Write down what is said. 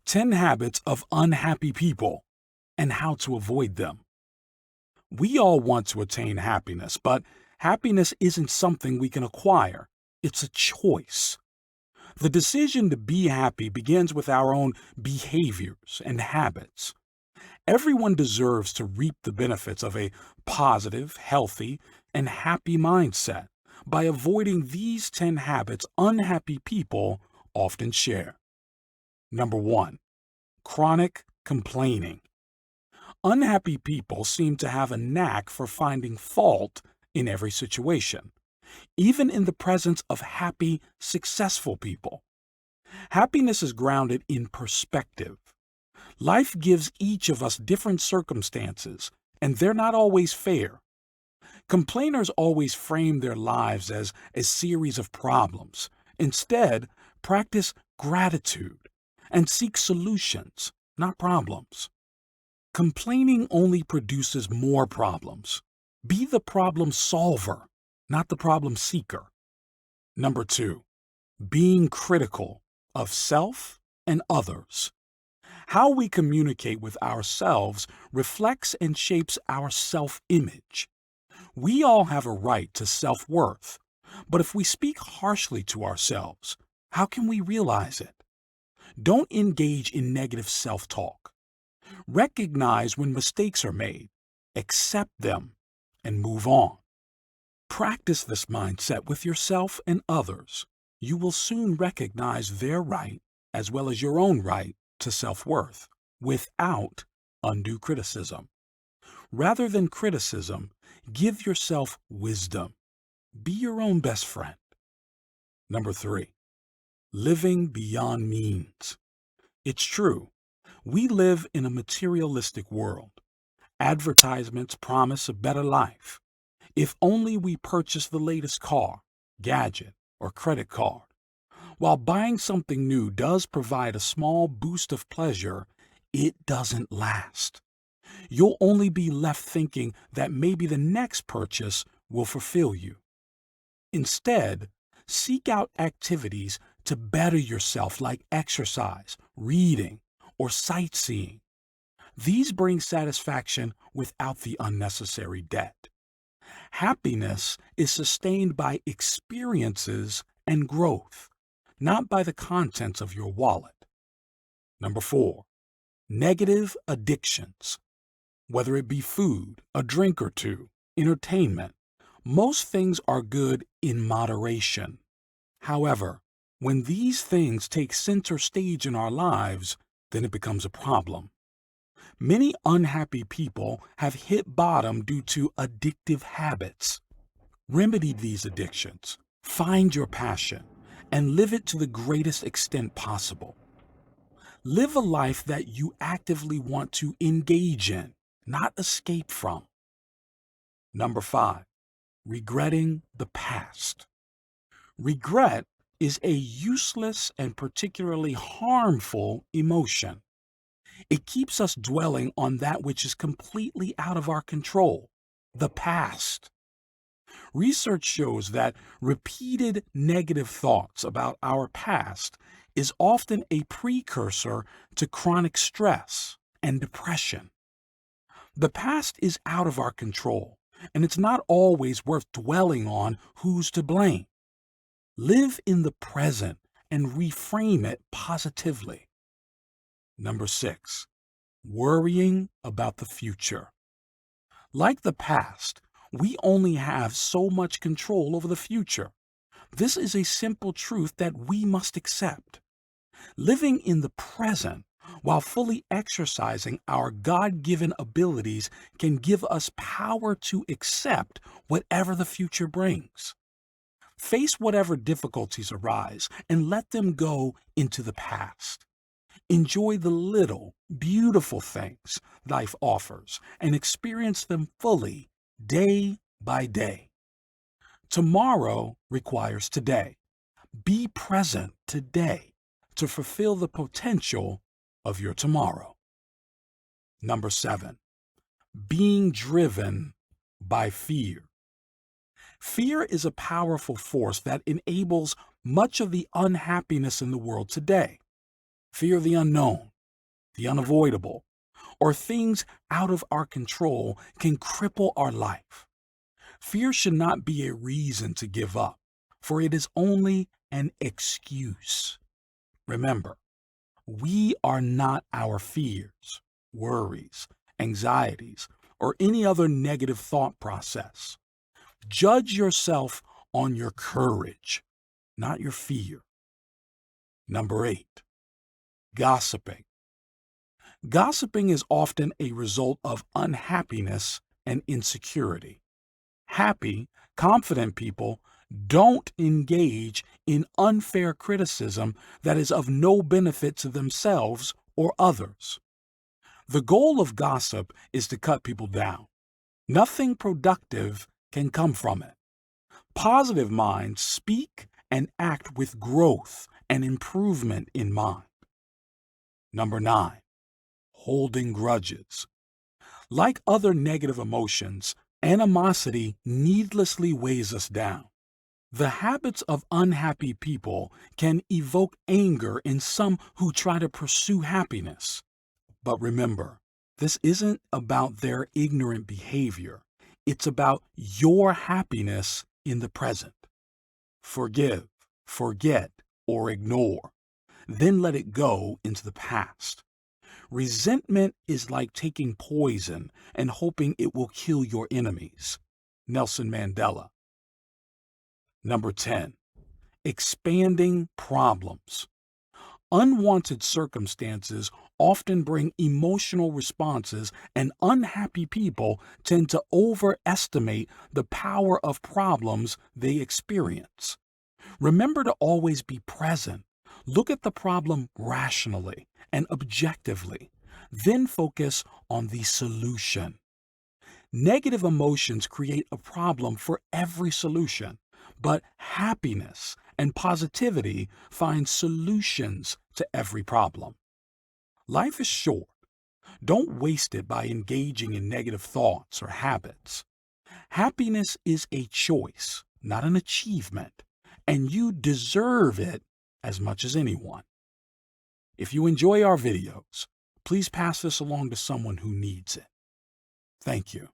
10 Habits of Unhappy People and How to Avoid Them. We all want to attain happiness, but happiness isn't something we can acquire. It's a choice. The decision to be happy begins with our own behaviors and habits. Everyone deserves to reap the benefits of a positive, healthy, and happy mindset by avoiding these 10 habits unhappy people often share. Number 1. Chronic complaining. Unhappy people seem to have a knack for finding fault in every situation, even in the presence of happy, successful people. Happiness is grounded in perspective. Life gives each of us different circumstances, and they're not always fair. Complainers always frame their lives as a series of problems. Instead, practice gratitude and seek solutions, not problems. Complaining only produces more problems. Be the problem solver, not the problem seeker. Number 2, being critical of self and others. How we communicate with ourselves reflects and shapes our self-image. We all have a right to self-worth, but if we speak harshly to ourselves, how can we realize it? Don't engage in negative self-talk. Recognize when mistakes are made, accept them, and move on. Practice this mindset with yourself and others. You will soon recognize their right as well as your own right to self-worth without undue criticism. Rather than criticism, give yourself wisdom. Be your own best friend. Number 3, living beyond means. It's true. We live in a materialistic world. Advertisements promise a better life. If only we purchase the latest car, gadget, or credit card. While buying something new does provide a small boost of pleasure, it doesn't last. You'll only be left thinking that maybe the next purchase will fulfill you. Instead, seek out activities to better yourself like exercise, reading, or sightseeing. These bring satisfaction without the unnecessary debt. Happiness is sustained by experiences and growth, not by the contents of your wallet. Number 4, negative addictions. Whether it be food, a drink or two, entertainment, most things are good in moderation. However, when these things take center stage in our lives, then it becomes a problem. Many unhappy people have hit bottom due to addictive habits. Remedy these addictions, find your passion, and live it to the greatest extent possible. Live a life that you actively want to engage in, not escape from. Number 5, regretting the past. Regret is a useless and particularly harmful emotion. It keeps us dwelling on that which is completely out of our control, the past. Research shows that repeated negative thoughts about our past is often a precursor to chronic stress and depression. The past is out of our control, and it's not always worth dwelling on who's to blame. Live in the present and reframe it positively. Number 6, worrying about the future. Like the past, we only have so much control over the future. This is a simple truth that we must accept. Living in the present while fully exercising our God-given abilities can give us power to accept whatever the future brings. Face whatever difficulties arise and let them go into the past. Enjoy the little, beautiful things life offers and experience them fully, day by day. Tomorrow requires today. Be present today to fulfill the potential of your tomorrow. Number 7, being driven by fear. Fear is a powerful force that enables much of the unhappiness in the world today. Fear of the unknown, the unavoidable, or things out of our control can cripple our life. Fear should not be a reason to give up, for it is only an excuse. Remember, we are not our fears, worries, anxieties, or any other negative thought process. Judge yourself on your courage, not your fear. Number 8, gossiping. Gossiping is often a result of unhappiness and insecurity. Happy, confident people don't engage in unfair criticism that is of no benefit to themselves or others. The goal of gossip is to cut people down. Nothing productive can come from it. Positive minds speak and act with growth and improvement in mind. Number 9, holding grudges. Like other negative emotions, animosity needlessly weighs us down. The habits of unhappy people can evoke anger in some who try to pursue happiness. But remember, this isn't about their ignorant behavior. It's about your happiness in the present. Forgive, forget, or ignore. Then let it go into the past. Resentment is like taking poison and hoping it will kill your enemies. Nelson Mandela. Number 10, expanding problems. Unwanted circumstances often bring emotional responses, and unhappy people tend to overestimate the power of problems they experience. Remember to always be present. Look at the problem rationally and objectively, then focus on the solution. Negative emotions create a problem for every solution, but happiness and positivity find solutions to every problem. Life is short. Don't waste it by engaging in negative thoughts or habits. Happiness is a choice, not an achievement, and you deserve it as much as anyone. If you enjoy our videos, please pass this along to someone who needs it. Thank you.